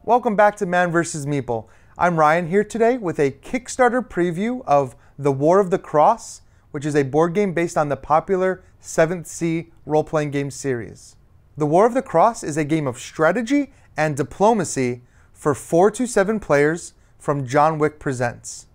Welcome back to Man vs. Meeple. I'm Ryan here today with a Kickstarter preview of The War of the Cross, which is a board game based on the popular 7th Sea role-playing game series. The War of the Cross is a game of strategy and diplomacy for 4 to 7 players from Wick Presents.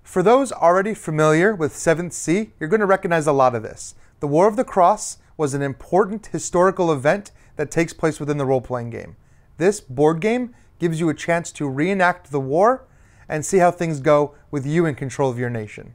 For those already familiar with 7th Sea, you're going to recognize a lot of this. The War of the Cross was an important historical event that takes place within the role-playing game. This board game gives you a chance to reenact the war and see how things go with you in control of your nation.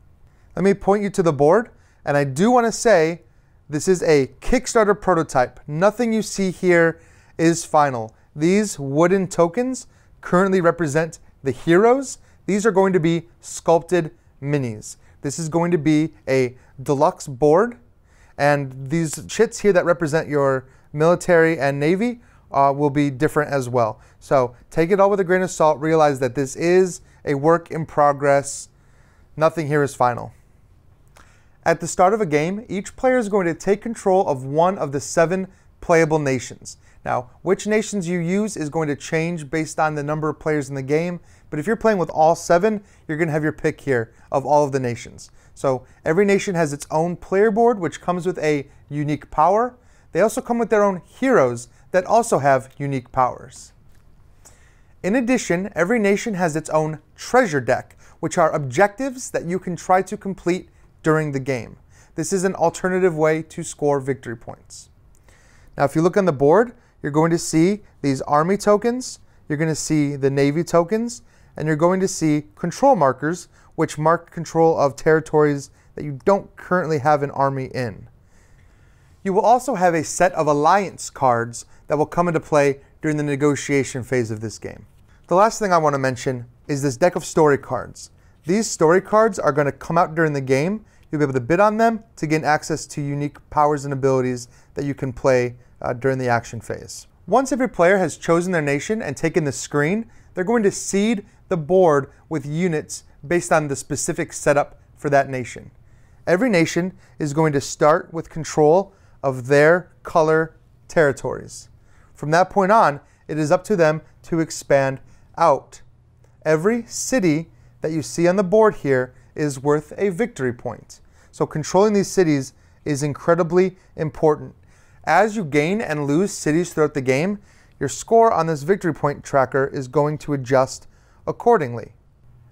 Let me point you to the board, and I do want to say this is a Kickstarter prototype. Nothing you see here is final. These wooden tokens currently represent the heroes. These are going to be sculpted minis. This is going to be a deluxe board, and these chits here that represent your military and navy will be different as well. So take it all with a grain of salt. Realize that this is a work in progress. Nothing here is final. At the start of a game, each player is going to take control of one of the 7 playable nations. Now, which nations you use is going to change based on the number of players in the game, but if you're playing with all 7, you're going to have your pick here of all of the nations. So every nation has its own player board, which comes with a unique power. They also come with their own heroes that also have unique powers. In addition, every nation has its own treasure deck, which are objectives that you can try to complete during the game. This is an alternative way to score victory points. Now, if you look on the board, you're going to see these army tokens, you're going to see the navy tokens, and you're going to see control markers, which mark control of territories that you don't currently have an army in. You will also have a set of alliance cards that will come into play during the negotiation phase of this game. The last thing I want to mention is this deck of story cards. These story cards are going to come out during the game. You'll be able to bid on them to gain access to unique powers and abilities that you can play during the action phase. Once every player has chosen their nation and taken the screen, they're going to seed the board with units based on the specific setup for that nation. Every nation is going to start with control of their color territories. From that point on, it is up to them to expand out. Every city that you see on the board here is worth a victory point. So controlling these cities is incredibly important. As you gain and lose cities throughout the game, your score on this victory point tracker is going to adjust accordingly.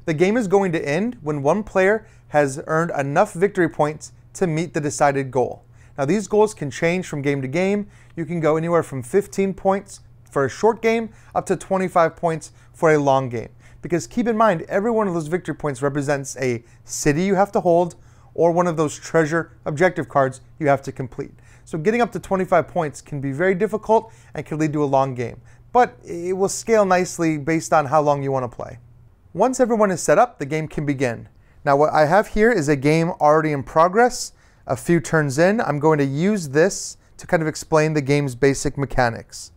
The game is going to end when one player has earned enough victory points to meet the decided goal. Now, these goals can change from game to game. You can go anywhere from 15 points for a short game up to 25 points for a long game. Because keep in mind, every one of those victory points represents a city you have to hold or one of those treasure objective cards you have to complete. So getting up to 25 points can be very difficult and can lead to a long game. But it will scale nicely based on how long you want to play. Once everyone is set up, the game can begin. Now, what I have here is a game already in progress. A few turns in, I'm going to use this to kind of explain the game's basic mechanics.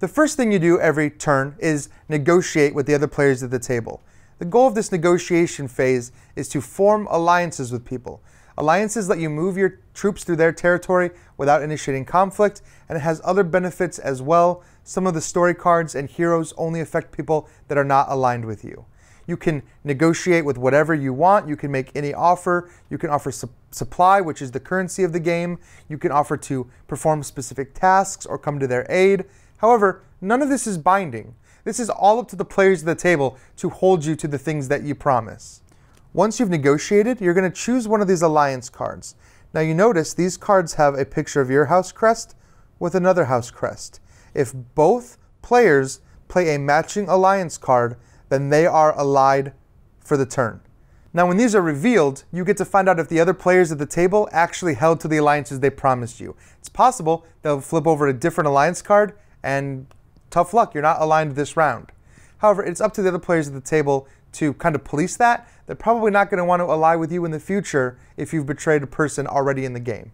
The first thing you do every turn is negotiate with the other players at the table. The goal of this negotiation phase is to form alliances with people. Alliances let you move your troops through their territory without initiating conflict, and it has other benefits as well. Some of the story cards and heroes only affect people that are not aligned with you. You can negotiate with whatever you want. You can make any offer. You can offer supply, which is the currency of the game. You can offer to perform specific tasks or come to their aid. However, none of this is binding. This is all up to the players at the table to hold you to the things that you promise. Once you've negotiated, you're going to choose one of these alliance cards. Now, you notice these cards have a picture of your house crest with another house crest. If both players play a matching alliance card, then they are allied for the turn. Now, when these are revealed, you get to find out if the other players at the table actually held to the alliances they promised you. It's possible they'll flip over a different alliance card, and tough luck, you're not aligned this round. However, it's up to the other players at the table to kind of police that. They're probably not going to want to ally with you in the future if you've betrayed a person already in the game.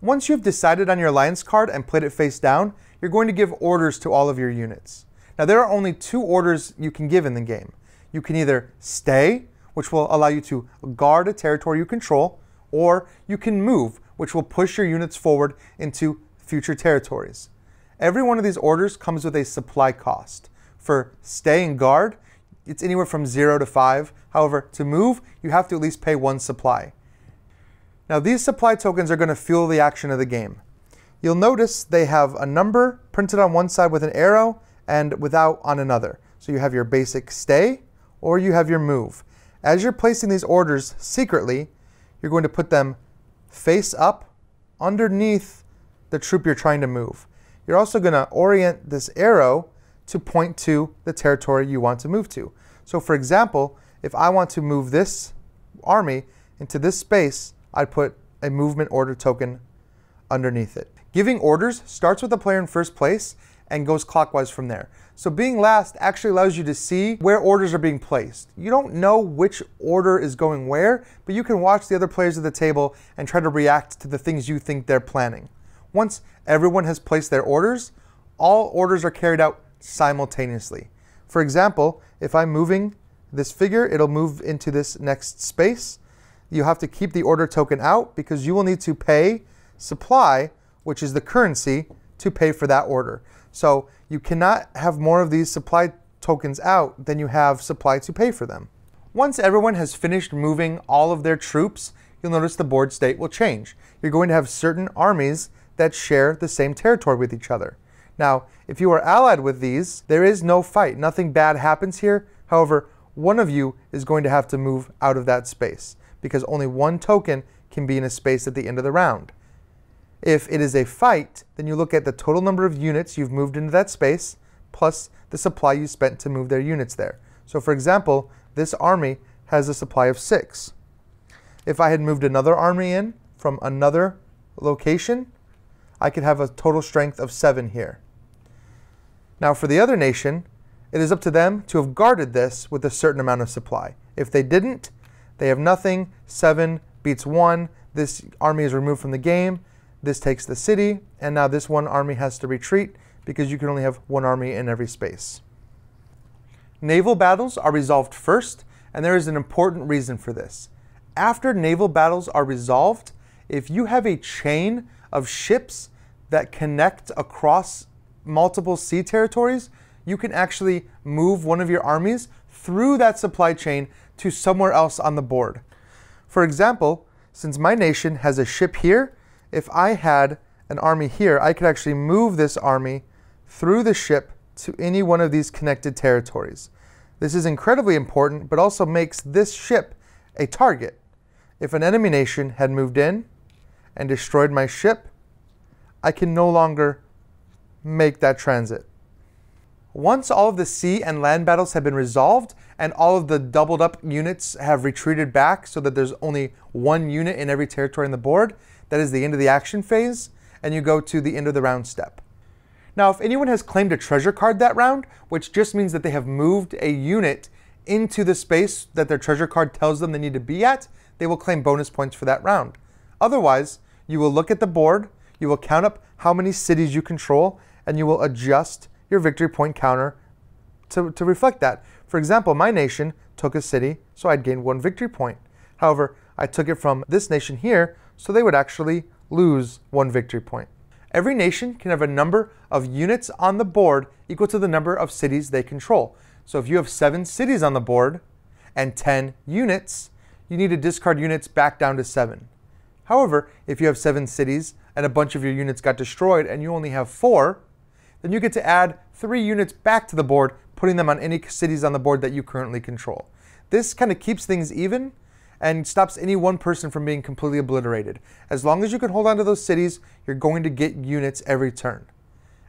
Once you've decided on your alliance card and played it face down, you're going to give orders to all of your units. Now, there are only 2 orders you can give in the game. You can either stay, which will allow you to guard a territory you control, or you can move, which will push your units forward into future territories. Every one of these orders comes with a supply cost. For stay and guard, it's anywhere from 0 to 5. However, to move, you have to at least pay 1 supply. Now these supply tokens are going to fuel the action of the game. You'll notice they have a number printed on one side with an arrow and without on another. So you have your basic stay or you have your move. As you're placing these orders secretly, you're going to put them face up underneath the troop you're trying to move. You're also going to orient this arrow to point to the territory you want to move to. So for example, if I want to move this army into this space, I'd put a movement order token underneath it. Giving orders starts with the player in first place and goes clockwise from there. So being last actually allows you to see where orders are being placed. You don't know which order is going where, but you can watch the other players at the table and try to react to the things you think they're planning. Once everyone has placed their orders, all orders are carried out simultaneously. For example, if I'm moving this figure, it'll move into this next space. You have to keep the order token out because you will need to pay supply, which is the currency, to pay for that order. So you cannot have more of these supply tokens out than you have supply to pay for them. Once everyone has finished moving all of their troops, you'll notice the board state will change. You're going to have certain armies that share the same territory with each other. Now, if you are allied with these, there is no fight. Nothing bad happens here. However, one of you is going to have to move out of that space because only one token can be in a space at the end of the round. If it is a fight, then you look at the total number of units you've moved into that space, plus the supply you spent to move their units there. So for example, this army has a supply of 6. If I had moved another army in from another location, I could have a total strength of 7 here. Now for the other nation, it is up to them to have guarded this with a certain amount of supply. If they didn't, they have nothing. 7 beats 1. This army is removed from the game. This takes the city, and now this one army has to retreat because you can only have one army in every space. Naval battles are resolved first, and there is an important reason for this. After naval battles are resolved, if you have a chain of ships that connect across multiple sea territories, you can actually move one of your armies through that supply chain to somewhere else on the board. For example, since my nation has a ship here, if I had an army here, I could actually move this army through the ship to any one of these connected territories. This is incredibly important, but also makes this ship a target. If an enemy nation had moved in and destroyed my ship, I can no longer make that transit. Once all of the sea and land battles have been resolved and all of the doubled up units have retreated back so that there's only one unit in every territory on the board, that is the end of the action phase, and you go to the end of the round step. Now, if anyone has claimed a treasure card that round, which just means that they have moved a unit into the space that their treasure card tells them they need to be at, they will claim bonus points for that round. Otherwise, you will look at the board, you will count up how many cities you control, and you will adjust your victory point counter to reflect that. For example, my nation took a city, so I'd gain 1 victory point. However, I took it from this nation here, so they would actually lose 1 victory point. Every nation can have a number of units on the board equal to the number of cities they control. So if you have 7 cities on the board and 10 units, you need to discard units back down to 7. However, if you have 7 cities and a bunch of your units got destroyed and you only have 4, then you get to add 3 units back to the board, putting them on any cities on the board that you currently control. This kind of keeps things even and stops any one person from being completely obliterated. As long as you can hold on to those cities, you're going to get units every turn.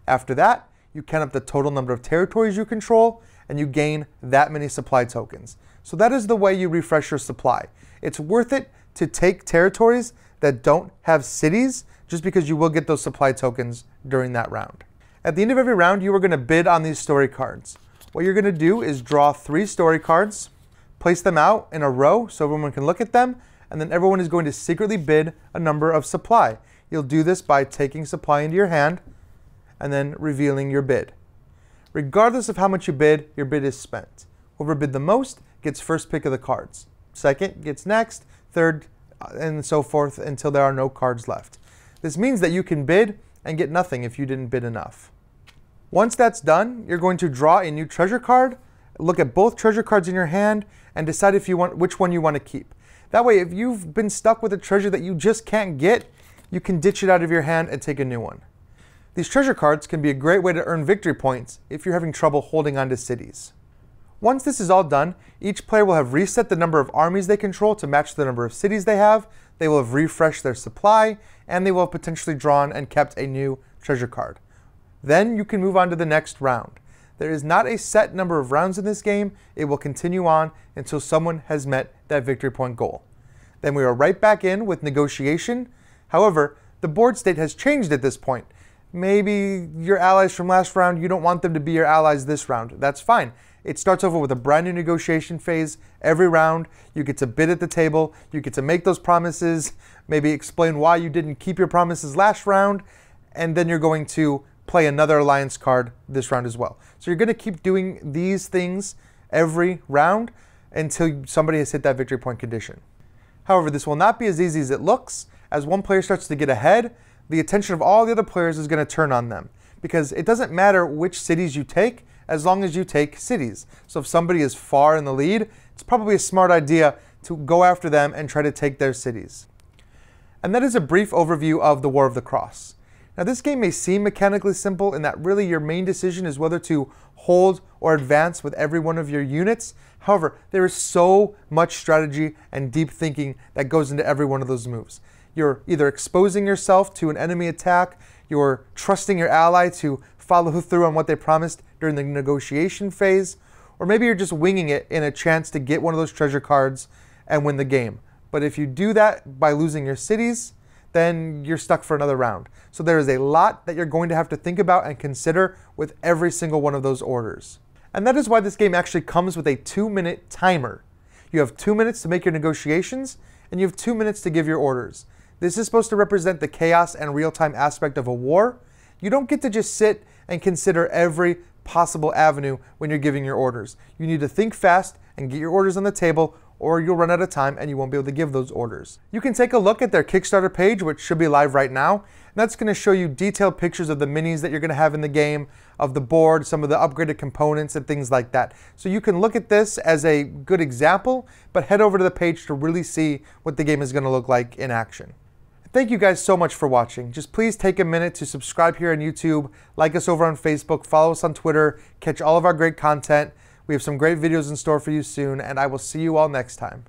After that, you count up the total number of territories you control, and you gain that many supply tokens. So that is the way you refresh your supply. It's worth it to take territories that don't have cities, just because you will get those supply tokens during that round. At the end of every round, you are going to bid on these story cards. What you're going to do is draw 3 story cards, place them out in a row so everyone can look at them, and then everyone is going to secretly bid a number of supply. You'll do this by taking supply into your hand and then revealing your bid. Regardless of how much you bid, your bid is spent. Whoever bid the most gets first pick of the cards. Second gets next, third, and so forth until there are no cards left. This means that you can bid and get nothing if you didn't bid enough. Once that's done, you're going to draw a new treasure card, look at both treasure cards in your hand, and decide if you want which one you want to keep. That way, if you've been stuck with a treasure that you just can't get, you can ditch it out of your hand and take a new one. These treasure cards can be a great way to earn victory points if you're having trouble holding on to cities. Once this is all done, each player will have reset the number of armies they control to match the number of cities they have, they will have refreshed their supply, and they will have potentially drawn and kept a new treasure card. Then you can move on to the next round. There is not a set number of rounds in this game. It will continue on until someone has met that victory point goal. Then we are right back in with negotiation. However, the board state has changed at this point. Maybe your allies from last round, you don't want them to be your allies this round. That's fine. It starts over with a brand new negotiation phase every round. You get to bid at the table. You get to make those promises, maybe explain why you didn't keep your promises last round, and then you're going to play another alliance card this round as well. So you're going to keep doing these things every round until somebody has hit that victory point condition. However, this will not be as easy as it looks. As one player starts to get ahead, the attention of all the other players is going to turn on them, because it doesn't matter which cities you take as long as you take cities. So if somebody is far in the lead, it's probably a smart idea to go after them and try to take their cities. And that is a brief overview of the War of the Cross. Now, this game may seem mechanically simple in that really your main decision is whether to hold or advance with every one of your units. However, there is so much strategy and deep thinking that goes into every one of those moves. You're either exposing yourself to an enemy attack, you're trusting your ally to follow through on what they promised during the negotiation phase, or maybe you're just winging it in a chance to get one of those treasure cards and win the game. But if you do that by losing your cities, then you're stuck for another round. So there is a lot that you're going to have to think about and consider with every single one of those orders. And that is why this game actually comes with a 2-minute timer. You have 2 minutes to make your negotiations, and you have 2 minutes to give your orders. This is supposed to represent the chaos and real-time aspect of a war. You don't get to just sit and consider every possible avenue when you're giving your orders. You need to think fast and get your orders on the table, or you'll run out of time and you won't be able to give those orders. You can take a look at their Kickstarter page, which should be live right now. And that's going to show you detailed pictures of the minis that you're going to have in the game, of the board, some of the upgraded components and things like that. So you can look at this as a good example, but head over to the page to really see what the game is going to look like in action. Thank you guys so much for watching. Just please take a minute to subscribe here on YouTube, like us over on Facebook, follow us on Twitter, catch all of our great content. We have some great videos in store for you soon, and I will see you all next time.